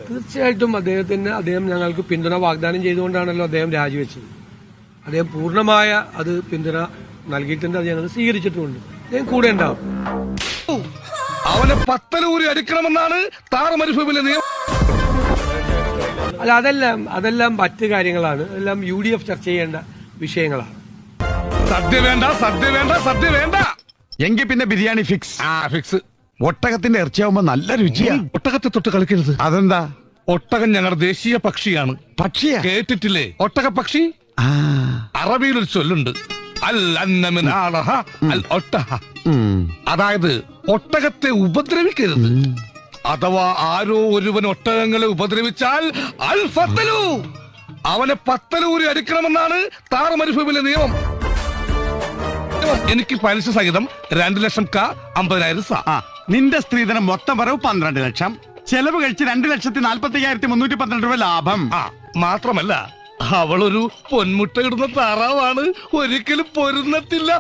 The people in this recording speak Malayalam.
തീർച്ചയായിട്ടും അദ്ദേഹം ഞങ്ങൾക്ക് പിന്തുണ വാഗ്ദാനം ചെയ്തുകൊണ്ടാണല്ലോ അദ്ദേഹം രാജിവെച്ചത്. അദ്ദേഹം പൂർണ്ണമായ അത് പിന്തുണ നൽകിയിട്ടുണ്ട്, അത് ഞങ്ങൾ സ്വീകരിച്ചിട്ടുമുണ്ട്. അദ്ദേഹം കൂടെ ഉണ്ടാവും. അവനെ പത്തലൂരി അടിക്കണമെന്നാണ് താറമരുഭൂമിയിലെ നിയമം. അല്ല, അതെല്ലാം മറ്റ് കാര്യങ്ങളാണ്. അതെല്ലാം UDF ചർച്ച ചെയ്യേണ്ട വിഷയങ്ങളാണ്. സദ്യ വേണ്ട, സദ്യ വേണ്ട, സദ്യ വേണ്ട. എങ്കിൽ പിന്നെ ബിരിയാണി ഫിക്സ്. ഫിക്സ്. ഒട്ടകത്തിന്റെ ഇറച്ചിയാവുമ്പോ നല്ല രുചിയാ. ഒട്ടകത്തെ തൊട്ട് കളിക്കരുത്. അതെന്താ? ഒട്ടകം ഞങ്ങളുടെ ദേശീയ പക്ഷിയാണ്. പക്ഷിയാ? കേട്ടിട്ടില്ലേ ഒട്ടക പക്ഷി? അറബിയിലൊരു ചൊല്ലുണ്ട്, അൽ അന്നമിനാളഹ അൽ ഒട്ടഹ. അതായത് ഒട്ടകത്തെ ഉപദ്രവിക്കരുത്. അഥവാ ആരോ ഒരുവൻ ഒട്ടകങ്ങളെ ഉപദ്രവിച്ചാൽ അൽ ഫത്തലു, അവനെ പത്തലൂരി അടിക്കണമെന്നാണ് താറമരുഭൂമിയിലെ നിയമം. എനിക്ക് പലിശ സഹിതം 2 ലക്ഷം 50,000 സ. നിന്റെ സ്ത്രീധനം മൊത്തം വരവ് 12 ലക്ഷം, ചെലവ് കഴിച്ച് 2,45,312 രൂപ ലാഭം. മാത്രമല്ല അവളൊരു പൊന്മുട്ട ഇടുന്ന താറാവാണ്, ഒരിക്കലും പൊരുന്നത്തില്ല.